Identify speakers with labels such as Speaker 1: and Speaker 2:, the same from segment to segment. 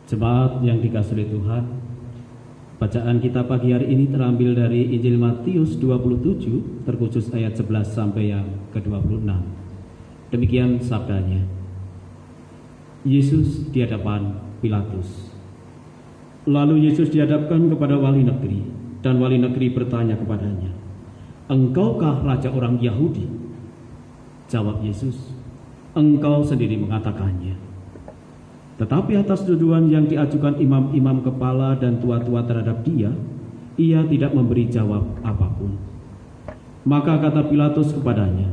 Speaker 1: Jemaat yang dikasihi oleh Tuhan, bacaan kita pagi hari ini terambil dari Injil Matius 27, terkhusus ayat 11 sampai yang ke-26. Demikian sabdanya. Yesus di hadapan Pilatus. Lalu Yesus dihadapkan kepada wali negeri, dan wali negeri bertanya kepadanya, "Engkaukah raja orang Yahudi?" Jawab Yesus, "Engkau sendiri mengatakannya." Tetapi atas tuduhan yang diajukan imam-imam kepala dan tua-tua terhadap dia, ia tidak memberi jawab apapun. Maka kata Pilatus kepadanya,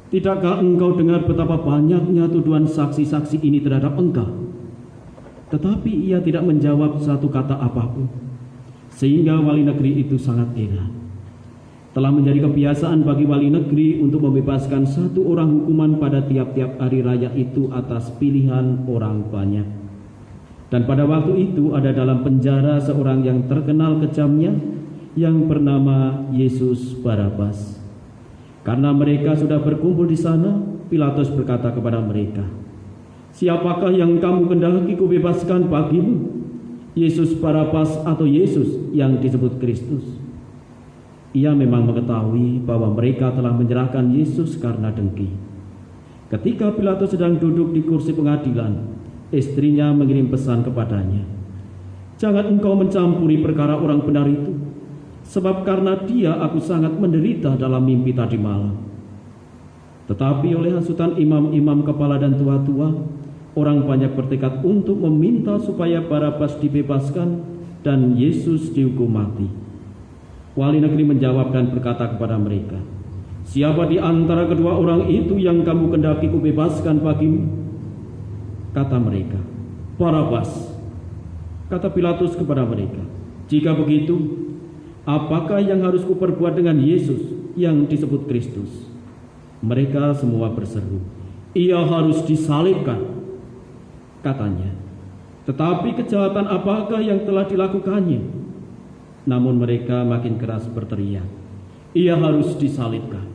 Speaker 1: "Tidakkah engkau dengar betapa banyaknya tuduhan saksi-saksi ini terhadap engkau?" Tetapi ia tidak menjawab satu kata apapun, sehingga wali negeri itu sangat heran. Telah menjadi kebiasaan bagi wali negeri untuk membebaskan satu orang hukuman pada tiap-tiap hari raya itu atas pilihan orang banyak. Dan pada waktu itu ada dalam penjara seorang yang terkenal kejamnya, yang bernama Yesus Barabas. Karena mereka sudah berkumpul di sana, Pilatus berkata kepada mereka, "Siapakah yang kamu kehendaki kubebaskan bagimu? Yesus Barabas atau Yesus yang disebut Kristus?" Ia memang mengetahui bahwa mereka telah menyerahkan Yesus karena dengki. Ketika Pilatus sedang duduk di kursi pengadilan, istrinya mengirim pesan kepadanya, "Jangan engkau mencampuri perkara orang benar itu, sebab karena dia aku sangat menderita dalam mimpi tadi malam." Tetapi oleh hasutan imam-imam kepala dan tua-tua, orang banyak bertekad untuk meminta supaya Barabas dibebaskan dan Yesus dihukum mati. Wali negeri menjawab dan berkata kepada mereka, "Siapa di antara kedua orang itu yang kamu kehendaki kubebaskan bagimu?" Kata mereka, "Barabas." Kata Pilatus kepada mereka, "Jika begitu, apakah yang harus kuperbuat dengan Yesus yang disebut Kristus?" Mereka semua berseru, "Ia harus disalibkan." Katanya, "Tetapi kejahatan apakah yang telah dilakukannya?" Namun mereka makin keras berteriak, "Ia harus disalibkan."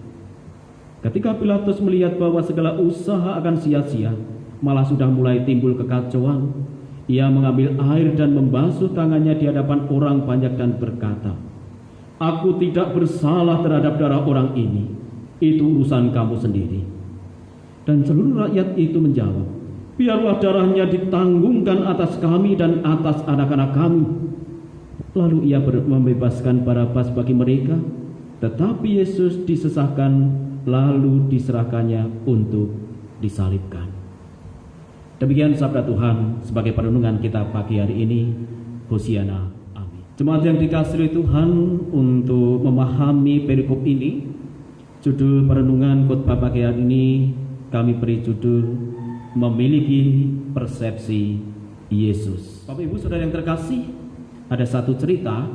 Speaker 1: Ketika Pilatus melihat bahwa segala usaha akan sia-sia, malah sudah mulai timbul kekacauan, ia mengambil air dan membasuh tangannya di hadapan orang banyak dan berkata, "Aku tidak bersalah terhadap darah orang ini, itu urusan kamu sendiri." Dan seluruh rakyat itu menjawab, "Biarlah darahnya ditanggungkan atas kami dan atas anak-anak kami." Lalu ia membebaskan Barabas bagi mereka, tetapi Yesus disesahkan lalu diserahkannya untuk disalibkan. Demikian sabda Tuhan sebagai perenungan kita pagi hari ini. Hosiana. Amin. Jemaat yang dikasihi Tuhan, untuk memahami perikop ini, judul perenungan khotbah pagi hari ini kami beri judul Memiliki Persepsi Yesus. Bapak Ibu Saudara yang terkasih, ada satu cerita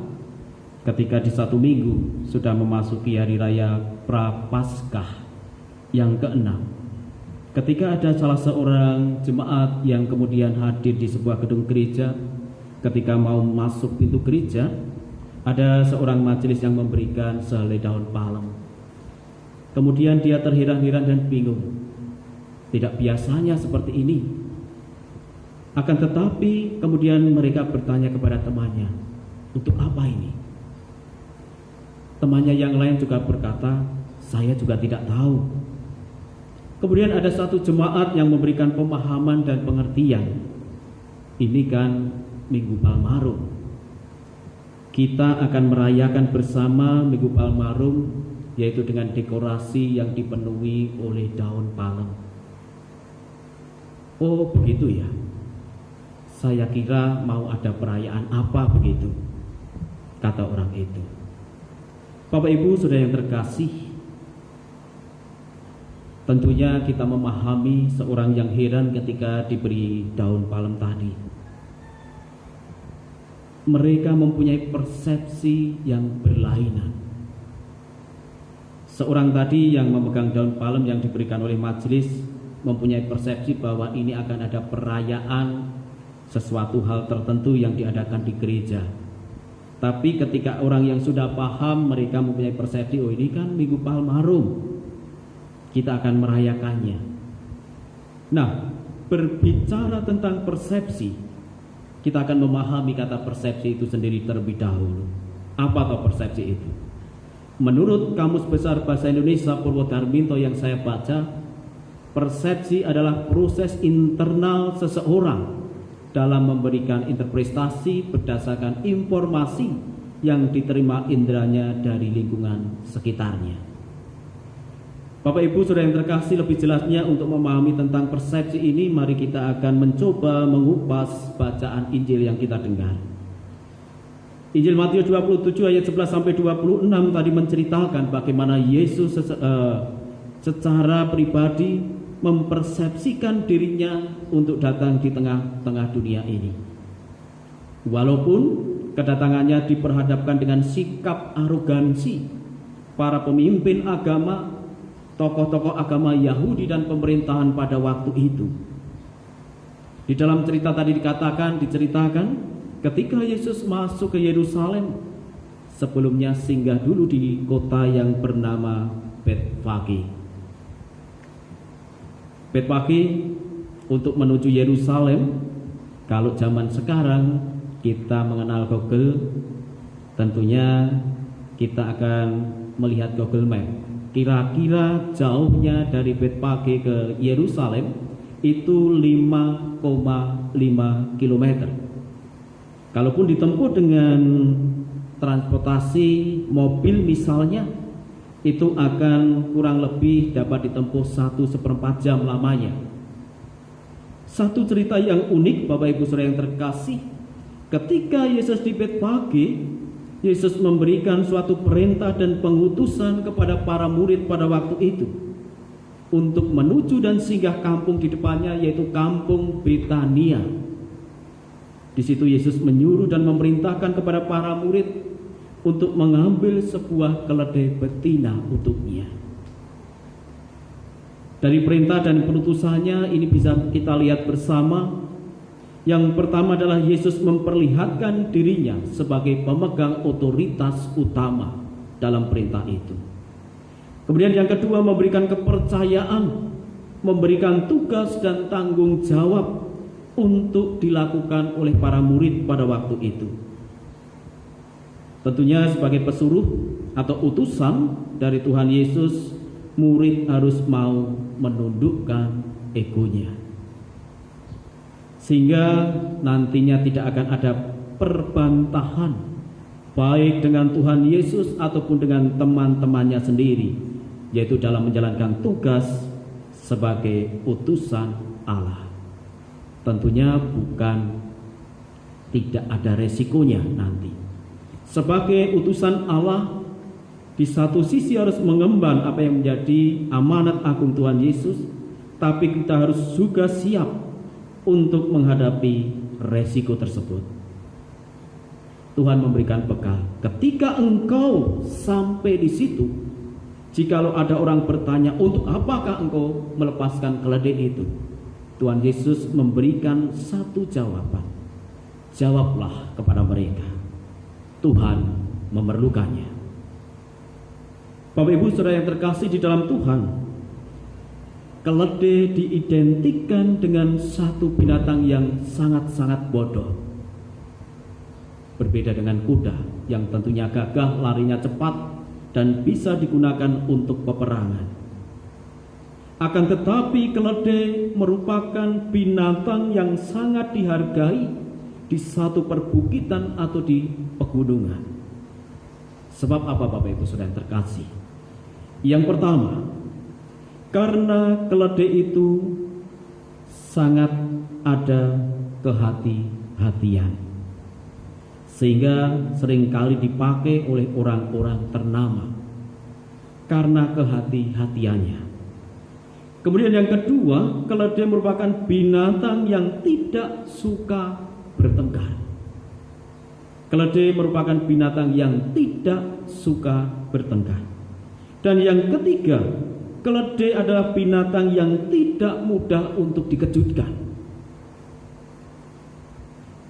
Speaker 1: ketika di satu minggu sudah memasuki hari raya Prapaskah yang ke-6. Ketika ada salah seorang jemaat yang kemudian hadir di sebuah gedung gereja, ketika mau masuk pintu gereja, ada seorang majelis yang memberikan sehelai daun palem. Kemudian dia terheran-heran dan bingung. Tidak biasanya seperti ini. Akan tetapi kemudian mereka bertanya kepada temannya, "Untuk apa ini?" Temannya yang lain juga berkata, "Saya juga tidak tahu." Kemudian ada satu jemaat yang memberikan pemahaman dan pengertian. Ini kan Minggu Palmarum. Kita akan merayakan bersama Minggu Palmarum, yaitu dengan dekorasi yang dipenuhi oleh daun palem. Oh, begitu ya. Saya kira mau ada perayaan apa begitu, kata orang itu. Bapak Ibu Saudara yang terkasih, tentunya kita memahami seorang yang heran ketika diberi daun palem tadi. Mereka mempunyai persepsi yang berlainan. Seorang tadi yang memegang daun palem yang diberikan oleh majelis mempunyai persepsi bahwa ini akan ada perayaan sesuatu hal tertentu yang diadakan di gereja. Tapi ketika orang yang sudah paham, mereka mempunyai persepsi, oh ini kan Minggu Palmarum, kita akan merayakannya. Nah, berbicara tentang persepsi, kita akan memahami kata persepsi itu sendiri terlebih dahulu. Apa atau persepsi itu? Menurut Kamus Besar Bahasa Indonesia Purwodarminto yang saya baca, persepsi adalah proses internal seseorang dalam memberikan interpretasi berdasarkan informasi yang diterima inderanya dari lingkungan sekitarnya. Bapak Ibu Saudara yang terkasih, lebih jelasnya untuk memahami tentang persepsi ini, mari kita akan mencoba mengupas bacaan Injil yang kita dengar. Injil Matius 27 ayat 11 sampai 26 tadi menceritakan bagaimana Yesus secara pribadi mempersepsikan dirinya untuk datang di tengah-tengah dunia ini. Walaupun kedatangannya diperhadapkan dengan sikap arogansi para pemimpin agama, tokoh-tokoh agama Yahudi dan pemerintahan pada waktu itu. Di dalam cerita tadi diceritakan ketika Yesus masuk ke Yerusalem, sebelumnya singgah dulu di kota yang bernama Betfage. Betfage untuk menuju Yerusalem, kalau zaman sekarang kita mengenal Google, tentunya kita akan melihat Google Map. Kira-kira jauhnya dari Betfage ke Yerusalem itu 5,5 km. Kalaupun ditempuh dengan transportasi mobil misalnya, itu akan kurang lebih dapat ditempuh 1/4 jam lamanya. Satu cerita yang unik Bapak Ibu Saudara yang terkasih, ketika Yesus di Betfage, Yesus memberikan suatu perintah dan pengutusan kepada para murid pada waktu itu untuk menuju dan singgah kampung di depannya, yaitu kampung Betania. Di situ Yesus menyuruh dan memerintahkan kepada para murid untuk mengambil sebuah keledai betina untuknya. Dari perintah dan penutusannya ini bisa kita lihat bersama. Yang pertama adalah Yesus memperlihatkan dirinya sebagai pemegang otoritas utama dalam perintah itu. Kemudian yang kedua, memberikan kepercayaan, memberikan tugas dan tanggung jawab untuk dilakukan oleh para murid pada waktu itu. Tentunya sebagai pesuruh atau utusan dari Tuhan Yesus, murid harus mau menundukkan egonya, sehingga nantinya tidak akan ada perbantahan baik dengan Tuhan Yesus ataupun dengan teman-temannya sendiri, yaitu dalam menjalankan tugas sebagai utusan Allah. Tentunya bukan tidak ada resikonya nanti. Sebagai utusan Allah, di satu sisi harus mengemban apa yang menjadi amanat agung Tuhan Yesus, tapi kita harus juga siap untuk menghadapi resiko tersebut. Tuhan memberikan bekal. Ketika engkau sampai di situ, jikalau ada orang bertanya, untuk apakah engkau melepaskan keledai itu? Tuhan Yesus memberikan satu jawaban. Jawablah kepada mereka, Tuhan memerlukannya. Bapak Ibu Saudara yang terkasih di dalam Tuhan, keledai diidentikan dengan satu binatang yang sangat-sangat bodoh. Berbeda dengan kuda yang tentunya gagah, larinya cepat, dan bisa digunakan untuk peperangan. Akan tetapi keledai merupakan binatang yang sangat dihargai di satu perbukitan atau di pegunungan. Sebab apa Bapak Ibu Saudara yang terkasih? Yang pertama, karena keledai itu sangat ada kehati-hatian, sehingga seringkali dipakai oleh orang-orang ternama karena kehati-hatiannya. Kemudian yang kedua, keledai merupakan binatang yang tidak suka bertengkar. Keledai merupakan binatang yang tidak suka bertengkar. Dan yang ketiga, keledai adalah binatang yang tidak mudah untuk dikejutkan.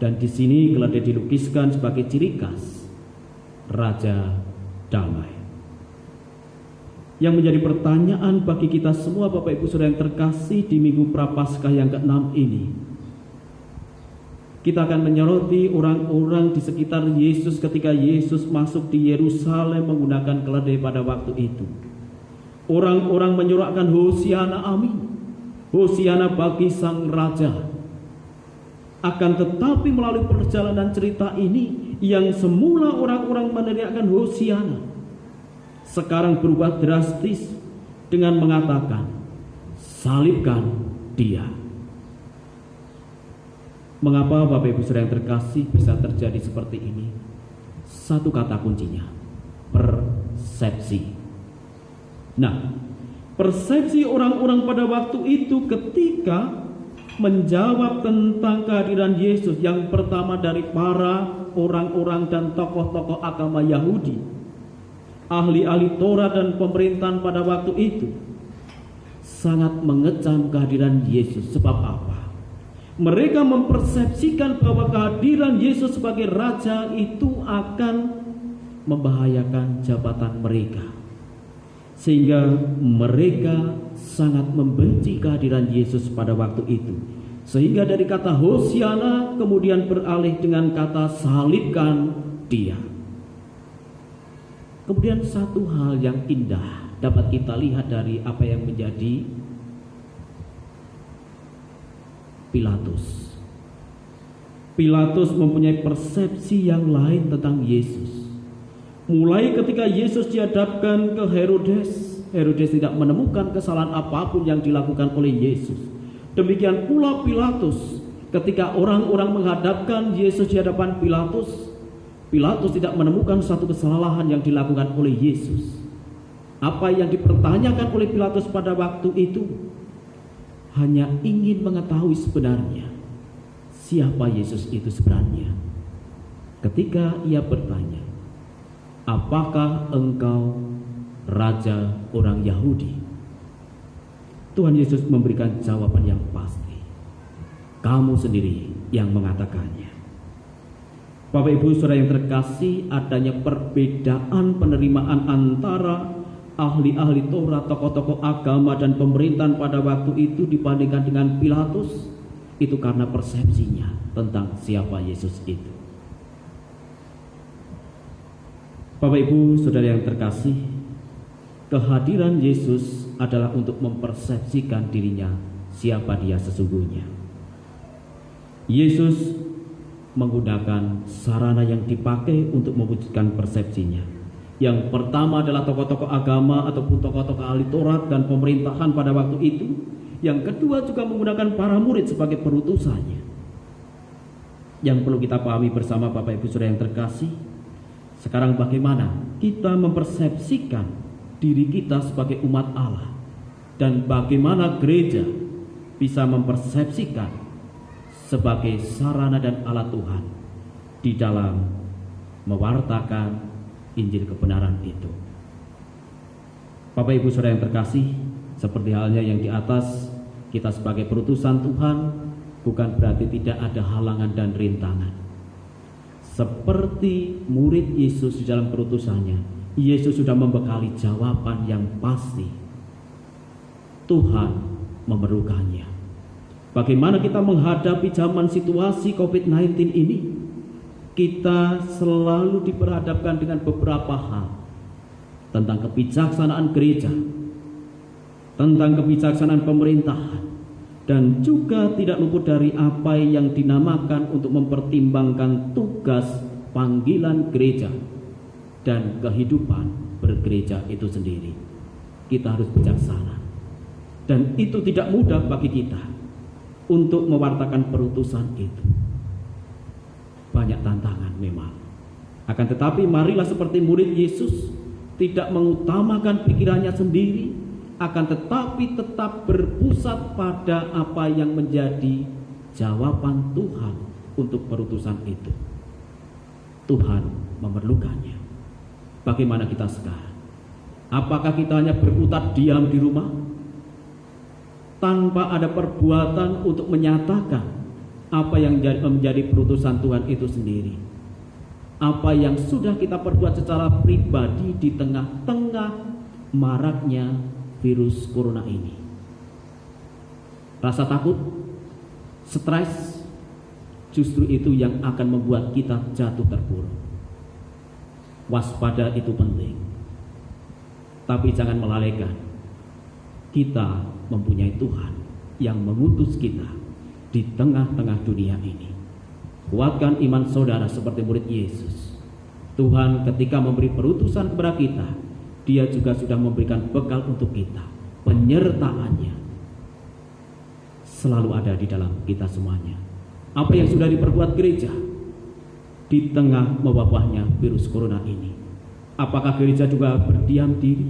Speaker 1: Dan di sini keledai dilukiskan sebagai ciri khas Raja Damai. Yang menjadi pertanyaan bagi kita semua Bapak Ibu Saudara yang terkasih di Minggu Prapaskah yang ke-6 ini, Kita akan menyoroti orang-orang di sekitar Yesus ketika Yesus masuk di Yerusalem menggunakan keledai pada waktu itu. Orang-orang menyorakkan Hosiana amin, Hosiana bagi sang raja. Akan tetapi melalui perjalanan cerita ini, yang semula orang-orang meneriakkan Hosiana, sekarang berubah drastis dengan mengatakan, salibkan dia. Mengapa Bapak Ibu Saudara yang terkasih bisa terjadi seperti ini? Satu kata kuncinya, persepsi. Nah, persepsi orang-orang pada waktu itu ketika menjawab tentang kehadiran Yesus, yang pertama dari para orang-orang dan tokoh-tokoh agama Yahudi, ahli-ahli Taurat dan pemerintahan pada waktu itu, sangat mengecam kehadiran Yesus. Sebab apa? Mereka mempersepsikan bahwa kehadiran Yesus sebagai raja itu akan membahayakan jabatan mereka, sehingga mereka sangat membenci kehadiran Yesus pada waktu itu. Sehingga dari kata Hosiana kemudian beralih dengan kata salibkan dia. Kemudian satu hal yang indah dapat kita lihat dari apa yang menjadi Pilatus. Pilatus mempunyai persepsi yang lain tentang Yesus. Mulai ketika Yesus dihadapkan ke Herodes, Herodes tidak menemukan kesalahan apapun yang dilakukan oleh Yesus. Demikian pula Pilatus, ketika orang-orang menghadapkan Yesus di hadapan Pilatus, Pilatus tidak menemukan satu kesalahan yang dilakukan oleh Yesus. Apa yang dipertanyakan oleh Pilatus pada waktu itu hanya ingin mengetahui sebenarnya siapa Yesus itu sebenarnya. Ketika ia bertanya, apakah engkau raja orang Yahudi? Tuhan Yesus memberikan jawaban yang pasti, kamu sendiri yang mengatakannya. Bapak Ibu Saudara yang terkasih, adanya perbedaan penerimaan antara ahli-ahli Taurat, tokoh-tokoh agama dan pemerintahan pada waktu itu dibandingkan dengan Pilatus, itu karena persepsinya tentang siapa Yesus itu. Bapak Ibu Saudara yang terkasih, kehadiran Yesus adalah untuk mempersepsikan dirinya siapa dia sesungguhnya. Yesus menggunakan sarana yang dipakai untuk mewujudkan persepsinya. Yang pertama adalah tokoh-tokoh agama ataupun tokoh-tokoh ahli Taurat dan pemerintahan pada waktu itu. Yang kedua juga menggunakan para murid sebagai perutusannya. Yang perlu kita pahami bersama Bapak Ibu Saudara yang terkasih, sekarang bagaimana kita mempersepsikan diri kita sebagai umat Allah, dan bagaimana gereja bisa mempersepsikan sebagai sarana dan alat Tuhan di dalam mewartakan Injil kebenaran itu. Bapak Ibu Saudara yang terkasih, seperti halnya yang di atas, kita sebagai perutusan Tuhan bukan berarti tidak ada halangan dan rintangan. Seperti murid Yesus di dalam perutusannya, Yesus sudah membekali jawaban yang pasti. Tuhan memerlukannya. Bagaimana kita menghadapi zaman situasi COVID-19 ini? Kita selalu diperhadapkan dengan beberapa hal tentang kebijaksanaan gereja, tentang kebijaksanaan pemerintahan, dan juga tidak luput dari apa yang dinamakan untuk mempertimbangkan tugas panggilan gereja dan kehidupan bergereja itu sendiri. Kita harus bijaksana, dan itu tidak mudah bagi kita untuk mewartakan perutusan itu. Banyak tantangan memang. Akan tetapi marilah seperti murid Yesus, tidak mengutamakan pikirannya sendiri, akan tetapi tetap berpusat pada apa yang menjadi jawaban Tuhan untuk perutusan itu. Tuhan memerlukannya. Bagaimana kita sekarang? Apakah kita hanya berkutat diam di rumah tanpa ada perbuatan untuk menyatakan apa yang menjadi perutusan Tuhan itu sendiri? Apa yang sudah kita perbuat secara pribadi di tengah-tengah maraknya virus corona ini? Rasa takut, stres, justru itu yang akan membuat kita jatuh terpuruk. Waspada itu penting, tapi jangan melalaikan. Kita mempunyai Tuhan yang mengutus kita di tengah-tengah dunia ini. Kuatkan iman saudara seperti murid Yesus. Tuhan ketika memberi perutusan kepada kita, Dia juga sudah memberikan bekal untuk kita. Penyertaannya selalu ada di dalam kita semuanya. Apa yang sudah diperbuat gereja di tengah mewabahnya virus corona ini, apakah gereja juga berdiam diri?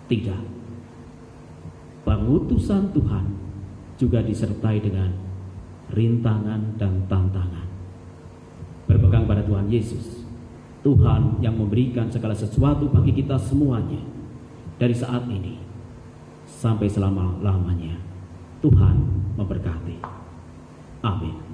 Speaker 1: Tidak. Pengutusan Tuhan juga disertai dengan rintangan dan tantangan. Berpegang pada Tuhan Yesus, Tuhan yang memberikan segala sesuatu bagi kita semuanya, dari saat ini sampai selama-lamanya. Tuhan memberkati. Amin.